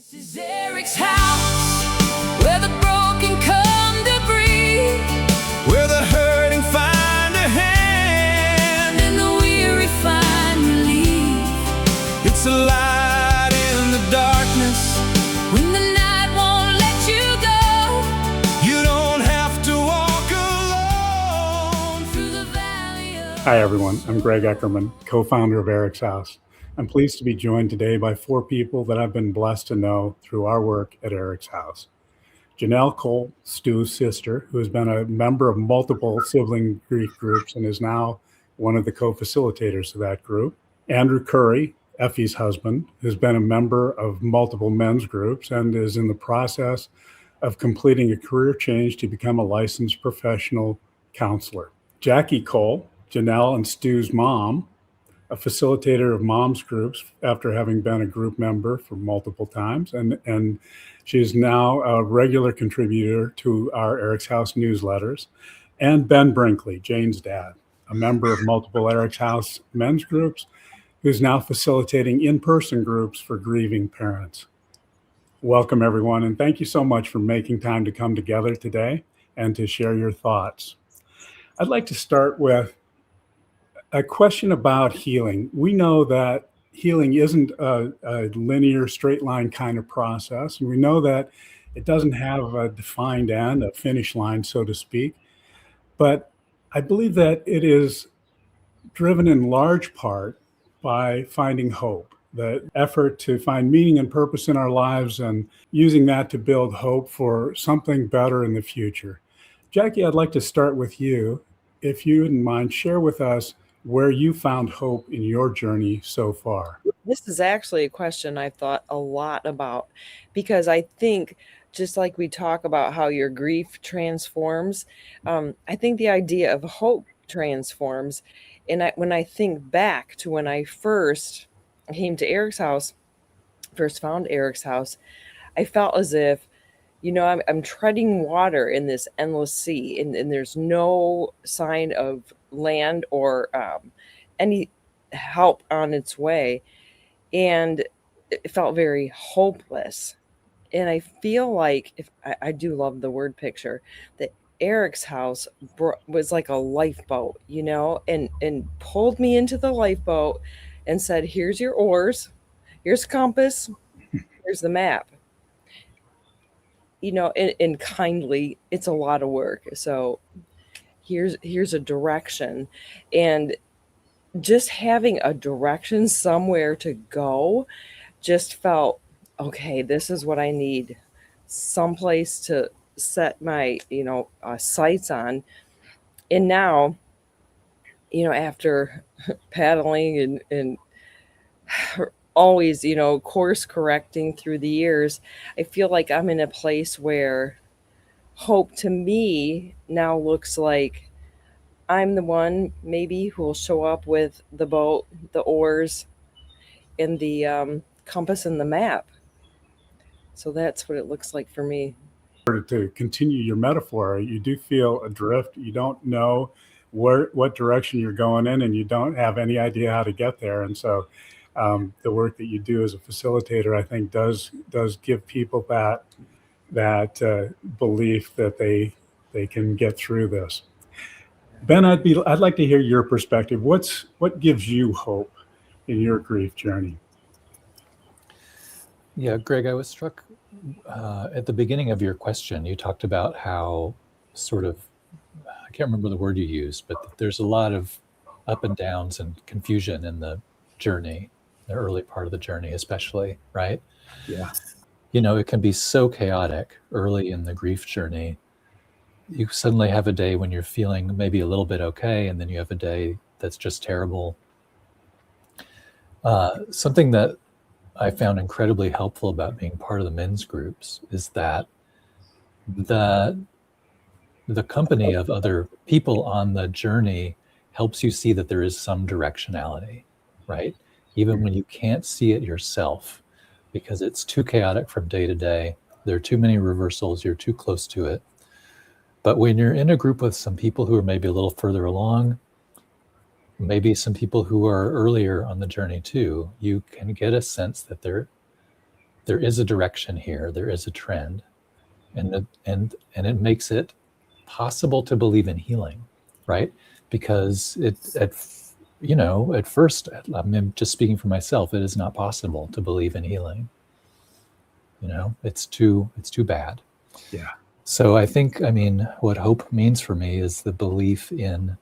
This is Eric's house, where the broken come to breathe, where the hurting find a hand, and the weary find relief. it's a light in the darkness. When the night won't let you go, You don't have to walk alone. through the valley of... Hi, everyone. I'm Greg Eckerman, co-founder of EricsHouse. I'm pleased to be joined today by four people that I've been blessed to know through our work at EricsHouse. Janelle Cole, Stu's sister, who has been a member of multiple sibling grief groups and is now one of the co-facilitators of that group. Andrew Curry, Effie's husband, who's been a member of multiple men's groups and is in the process of completing a career change to become a licensed professional counselor. Jackie Cole, Janelle and Stu's mom, a facilitator of moms groups after having been a group member for multiple times. And she's now a regular contributor to our EricsHouse newsletters. And Ben Brinkley, Jane's dad, a member of multiple EricsHouse men's groups, who's now facilitating in-person groups for grieving parents. Welcome, everyone, and thank you so much for making time to come together today and to share your thoughts. I'd like to start with a question about healing. We know that healing isn't a linear, straight line kind of process. And we know that it doesn't have a defined end, a finish line, so to speak. But I believe that it is driven in large part by finding hope, the effort to find meaning and purpose in our lives and using that to build hope for something better in the future. Jackie, I'd like to start with you. If you wouldn't mind, share with us where you found hope in your journey so far. This is actually a question I've thought a lot about, because I think, just like we talk about how your grief transforms, I think the idea of hope transforms. And when I think back to when I first came to Eric's house, first found Eric's house, I felt as if, I'm treading water in this endless sea, and there's no sign of land or any help on its way. And it felt very hopeless. And I feel like, if I do love the word picture, that Eric's house was like a lifeboat, and pulled me into the lifeboat and said, here's your oars, here's compass, here's the map. And kindly, it's a lot of work. So here's a direction. And just having a direction somewhere to go just felt, okay, this is what I need. Someplace to set my, sights on. And now, after paddling and always, course correcting through the years, I feel like I'm in a place where hope to me now looks like I'm the one maybe who will show up with the boat, the oars, and the compass and the map. So that's what it looks like for me. To continue your metaphor, you do feel adrift. You don't know what direction you're going in, and you don't have any idea how to get there. And so the work that you do as a facilitator, I think, does give people that belief that they can get through this. Ben, I'd like to hear your perspective. What gives you hope in your grief journey? Yeah, Greg, I was struck at the beginning of your question. You talked about how sort of, I can't remember the word you used, but there's a lot of up and downs and confusion in the journey, the early part of the journey, especially, right? Yeah. It can be so chaotic early in the grief journey. You suddenly have a day when you're feeling maybe a little bit okay, and then you have a day that's just terrible. Something that I found incredibly helpful about being part of the men's groups is that the company of other people on the journey helps you see that there is some directionality, right? Even when you can't see it yourself, because it's too chaotic from day to day. There are too many reversals, you're too close to it. But when you're in a group with some people who are maybe a little further along, maybe some people who are earlier on the journey too, you can get a sense that there is a direction here, there is a trend, and it makes it possible to believe in healing, right? Because at first, I'm just speaking for myself, it is not possible to believe in healing. It's too bad. Yeah. So I think, what hope means for me is the belief in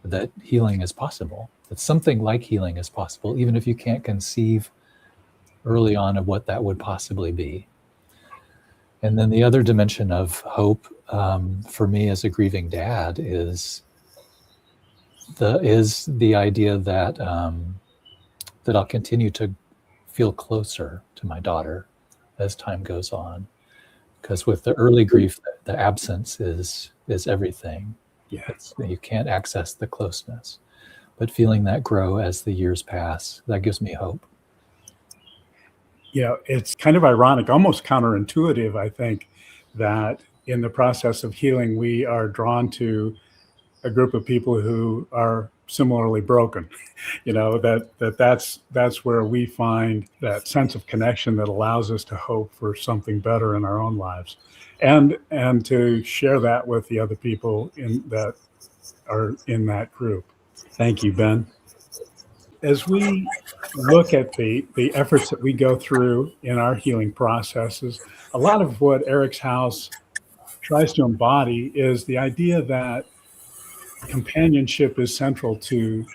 that healing is possible. That something like healing is possible, even if you can't conceive early on of what that would possibly be. And then the other dimension of hope for me as a grieving dad is the idea that that I'll continue to feel closer to my daughter as time goes on. Because with the early grief, the absence is everything. Yeah. You can't access the closeness. But feeling that grow as the years pass, that gives me hope. It's kind of ironic, almost counterintuitive, I think, that in the process of healing, we are drawn to a group of people who are similarly broken. That's where we find that sense of connection that allows us to hope for something better in our own lives, and to share that with the other people that are in that group. Thank you, Ben. As we look at the efforts that we go through in our healing processes, a lot of what EricsHouse tries to embody is the idea that companionship is central to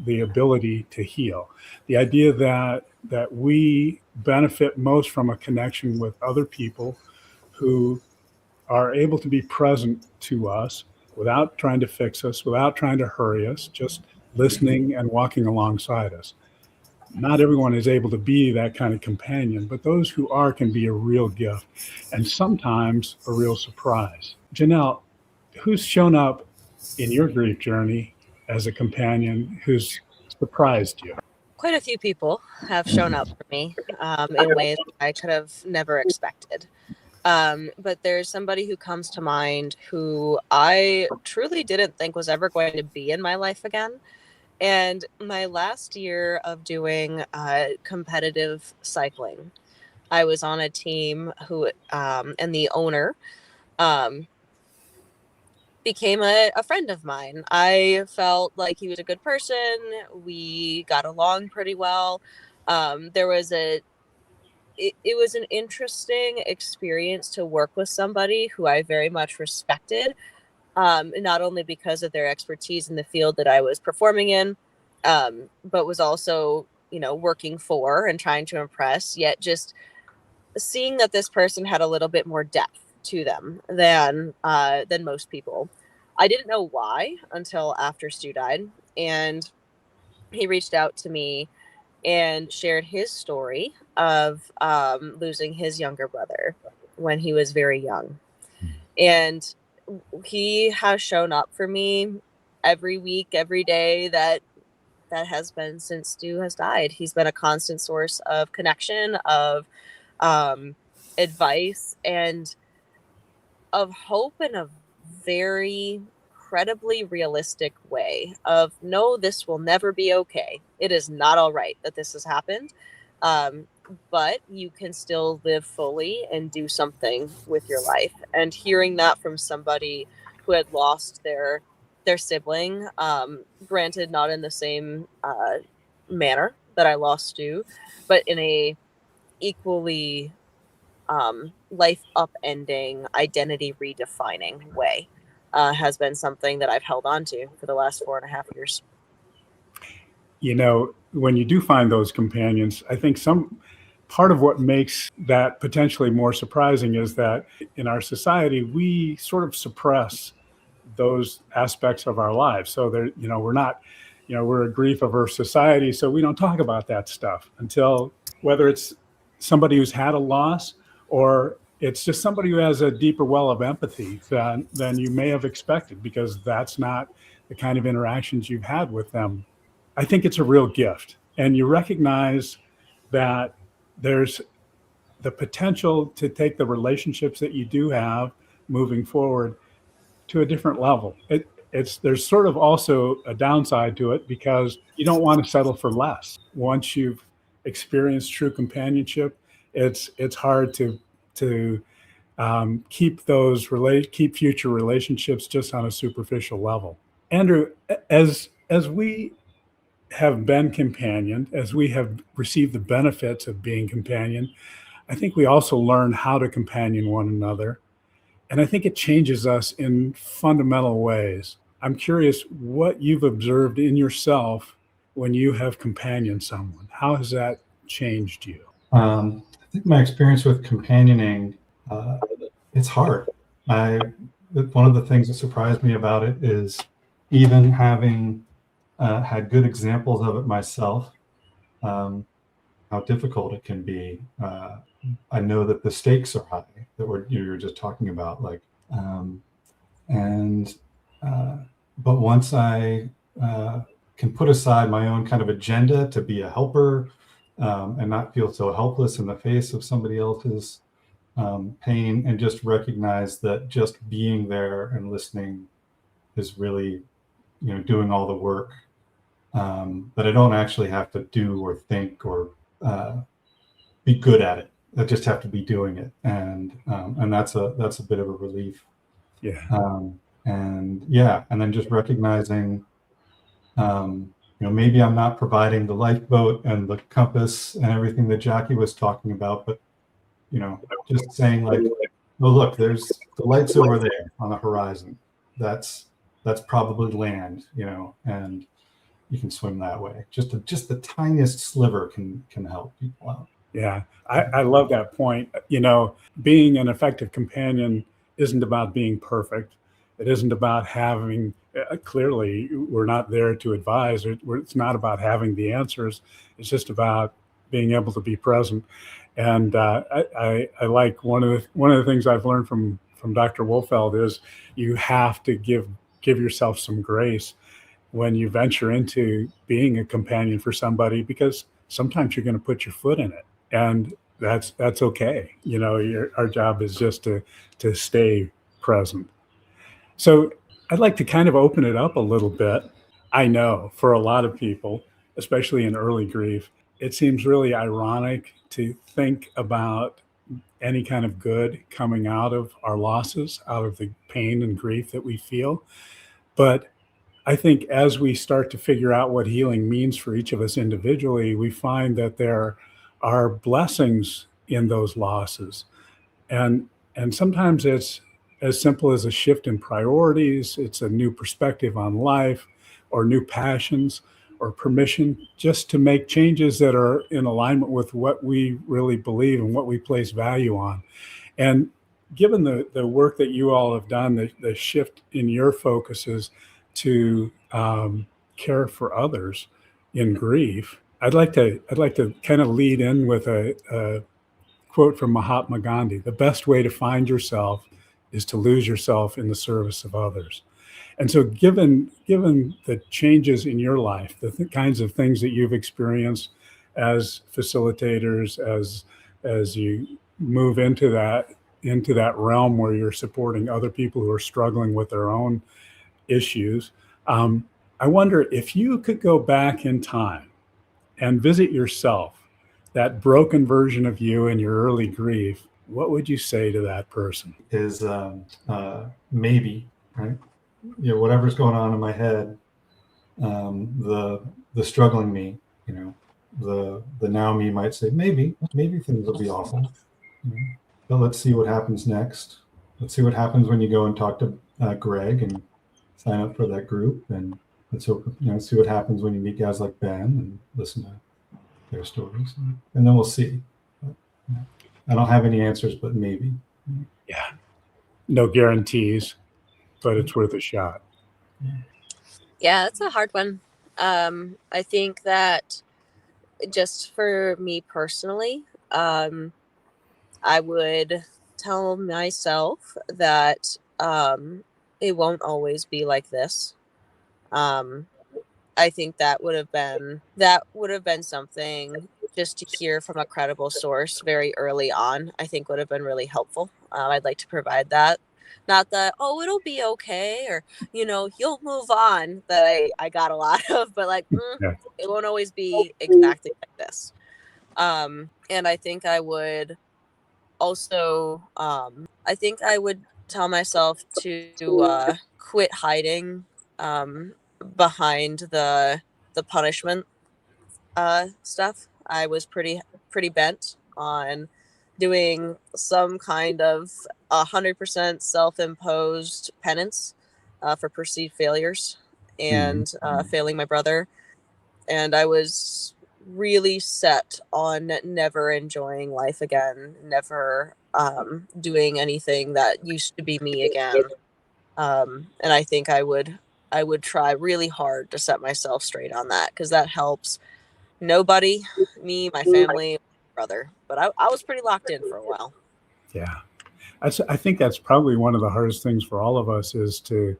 the ability to heal. The idea that we benefit most from a connection with other people who are able to be present to us without trying to fix us, without trying to hurry us, just listening and walking alongside us. Not everyone is able to be that kind of companion, but those who are can be a real gift and sometimes a real surprise. Janelle, who's shown up in your grief journey as a companion who's surprised you? Quite a few people have shown up for me in ways I could have never expected. But there's somebody who comes to mind who I truly didn't think was ever going to be in my life again. And my last year of doing competitive cycling, I was on a team who, and the owner became a friend of mine. I felt like he was a good person. We got along pretty well. It was an interesting experience to work with somebody who I very much respected, not only because of their expertise in the field that I was performing in, but was also, working for and trying to impress, yet just seeing that this person had a little bit more depth to them than most people. I didn't know why until after Stu died, and he reached out to me and shared his story of losing his younger brother when he was very young. And he has shown up for me every week, every day that has been since Stu has died. He's been a constant source of connection, of advice, and of hope in a very incredibly realistic way of, no, this will never be okay. It is not all right that this has happened. But you can still live fully and do something with your life. And hearing that from somebody who had lost their sibling, granted not in the same manner that I lost Stu, but in a equally life upending, identity redefining way, has been something that I've held on to for the last 4.5 years. When you do find those companions, I think some part of what makes that potentially more surprising is that in our society, we sort of suppress those aspects of our lives. So we're a grief averse society, so we don't talk about that stuff until, whether it's somebody who's had a loss or it's just somebody who has a deeper well of empathy than you may have expected, because that's not the kind of interactions you've had with them. I think it's a real gift. And you recognize that there's the potential to take the relationships that you do have moving forward to a different level. There's sort of also a downside to it, because you don't want to settle for less. Once you've experienced true companionship, it's hard to keep keep future relationships just on a superficial level. Andrew, as we have been companioned, as we have received the benefits of being companioned, I think we also learn how to companion one another. And I think it changes us in fundamental ways. I'm curious what you've observed in yourself when you have companioned someone. How has that changed you? I think my experience with companioning, it's hard. One of the things that surprised me about it is even having had good examples of it myself, how difficult it can be. I know that the stakes are high that you were just talking about, and but once I can put aside my own kind of agenda to be a helper and not feel so helpless in the face of somebody else's pain, and just recognize that just being there and listening is really, doing all the work, that I don't actually have to do or think or be good at it. I just have to be doing it, and that's a bit of a relief. Yeah. And then just recognizing, maybe I'm not providing the lifeboat and the compass and everything that Jackie was talking about, but just saying like, oh look, there's the lights over there on the horizon. That's probably land, and you can swim that way. Just the tiniest sliver can help people out. Yeah, I love that point. Being an effective companion isn't about being perfect. It isn't about having, clearly, we're not there to advise. It's not about having the answers. It's just about being able to be present. And I like one of the things I've learned from Dr. Wolfeld is you have to give yourself some grace when you venture into being a companion for somebody, because sometimes you're going to put your foot in it. And that's okay. Our job is just to stay present. So I'd like to kind of open it up a little bit. I know for a lot of people, especially in early grief, it seems really ironic to think about any kind of good coming out of our losses, out of the pain and grief that we feel. But I think as we start to figure out what healing means for each of us individually, we find that there are blessings in those losses. And sometimes it's as simple as a shift in priorities. It's a new perspective on life, or new passions, or permission just to make changes that are in alignment with what we really believe and what we place value on. And given the work that you all have done, the shift in your focuses to care for others in grief, I'd like to kind of lead in with a quote from Mahatma Gandhi: "The best way to find yourself is to lose yourself in the service of others." And so given the changes in your life, the kinds of things that you've experienced as facilitators, as you move into that realm where you're supporting other people who are struggling with their own issues, I wonder if you could go back in time and visit yourself, that broken version of you in your early grief, what would you say to that person? Is maybe, right? Whatever's going on in my head, the struggling me, the now me might say, maybe things will be awful. But let's see what happens next. Let's see what happens when you go and talk to Greg and sign up for that group, and let's hope, see what happens when you meet guys like Ben and listen to their stories, and then we'll see. I don't have any answers, but maybe. Yeah, no guarantees, but it's worth a shot. Yeah, that's a hard one. I think that just for me personally, I would tell myself that it won't always be like this. I think that would have been something just to hear from a credible source very early on. I think would have been really helpful. I'd like to provide that. Not that, oh, it'll be okay, or, you'll move on, that I got a lot of, but like, Yeah. it won't always be exactly like this. And I think I would also, I think I would tell myself to quit hiding behind the punishment stuff. I was pretty bent on doing some kind of 100% self-imposed penance for perceived failures and failing my brother. And I was really set on never enjoying life again, never doing anything that used to be me again. And I think I would try really hard to set myself straight on that, because that helps nobody, me, my family, my brother. But I was pretty locked in for a while. Yeah. I think that's probably one of the hardest things for all of us, is to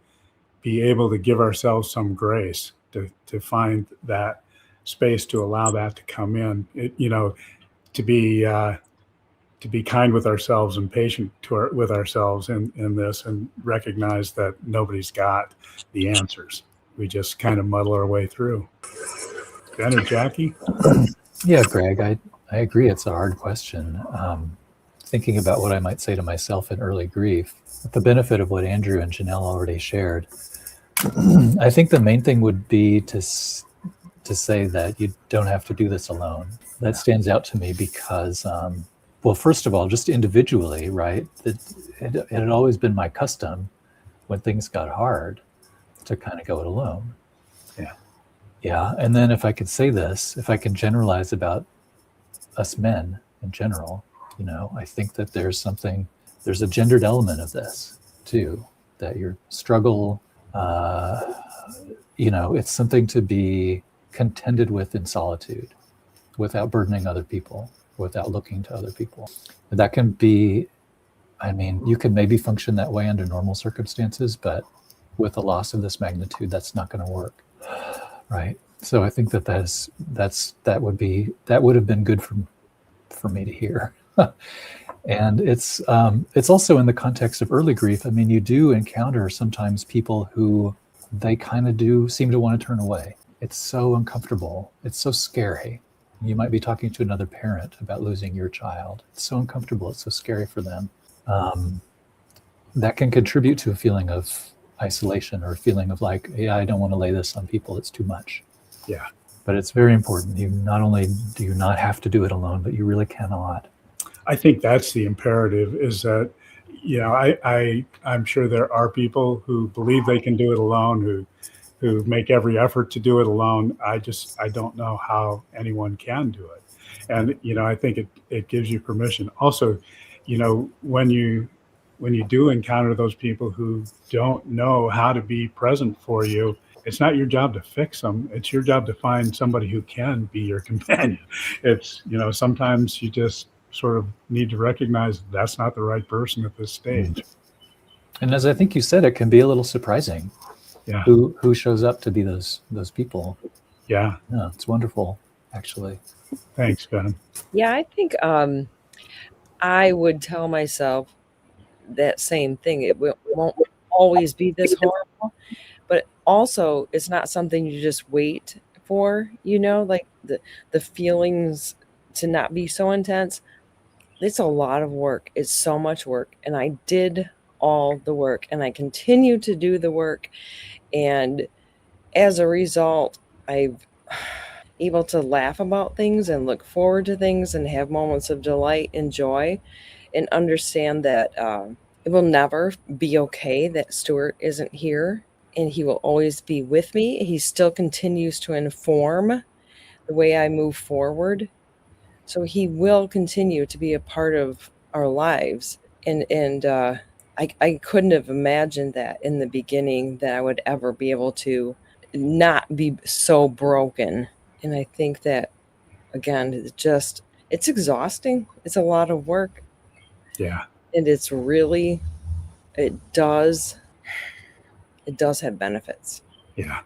be able to give ourselves some grace, to find that space to allow that to come in. To be kind with ourselves and patient with ourselves in this, and recognize that nobody's got the answers. We just kind of muddle our way through. Ben or Jackie? Yeah, Greg, I agree. It's a hard question. Thinking about what I might say to myself in early grief, with the benefit of what Andrew and Janelle already shared, I think the main thing would be to say that you don't have to do this alone. That stands out to me because, well, first of all, just individually, right? It had always been my custom when things got hard to kind of go it alone. Yeah. And then if I could say this, if I can generalize about us men in general, I think that there's a gendered element of this too, that your struggle, it's something to be contended with in solitude, without burdening other people, without looking to other people. That can be, you can maybe function that way under normal circumstances, but with a loss of this magnitude, that's not going to work. Right. So I think that would have been good for me to hear. And it's also in the context of early grief. You do encounter sometimes people who they kind of do seem to want to turn away. It's so uncomfortable. It's so scary. You might be talking to another parent about losing your child. It's so uncomfortable. It's so scary for them. That can contribute to a feeling of isolation, or a feeling of like, yeah, I don't want to lay this on people. It's too much. Yeah. But it's very important. You not only do you not have to do it alone, but you really cannot. I think that's the imperative, is that, I'm sure there are people who believe they can do it alone, who make every effort to do it alone. I don't know how anyone can do it. And, I think it gives you permission. Also, when you do encounter those people who don't know how to be present for you, it's not your job to fix them. It's your job to find somebody who can be your companion. It's, sometimes you just sort of need to recognize that's not the right person at this stage. And as I think you said, it can be a little surprising. Yeah. Who shows up to be those people. Yeah. Yeah, it's wonderful, actually. Thanks, Ben. Yeah, I think I would tell myself that same thing. It won't always be this horrible, but also it's not something you just wait for, like the feelings to not be so intense. It's a lot of work. It's so much work. And I did all the work, and I continue to do the work. And as a result, I'm able to laugh about things and look forward to things and have moments of delight and joy, and understand that it will never be okay that Stuart isn't here, and he will always be with me. He still continues to inform the way I move forward. So he will continue to be a part of our lives. And I couldn't have imagined that in the beginning, that I would ever be able to not be so broken. And I think that, again, it's exhausting. It's a lot of work. Yeah. And it does have benefits. Yeah.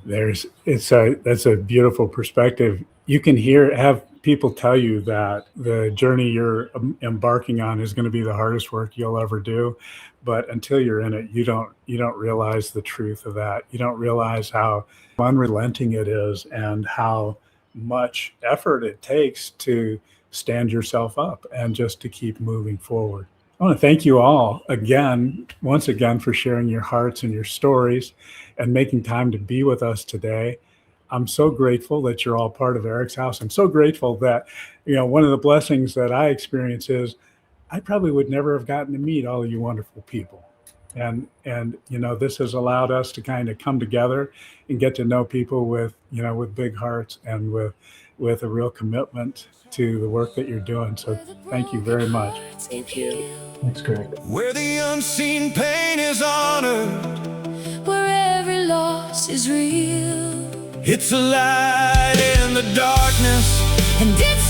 That's a beautiful perspective. You can have people tell you that the journey you're embarking on is going to be the hardest work you'll ever do, but until you're in it, you don't realize the truth of that. You don't realize how unrelenting it is, and how much effort it takes to stand yourself up and just to keep moving forward. I want to thank you all again, once again, for sharing your hearts and your stories and making time to be with us today. I'm so grateful that you're all part of EricsHouse. I'm so grateful that, one of the blessings that I experience is I probably would never have gotten to meet all of you wonderful people. And this has allowed us to kind of come together and get to know people with big hearts and with a real commitment to the work that you're doing. So thank you very much. Thank you. Thanks, Greg. Where the unseen pain is honored, Where every loss is real, it's a light in the darkness. and it's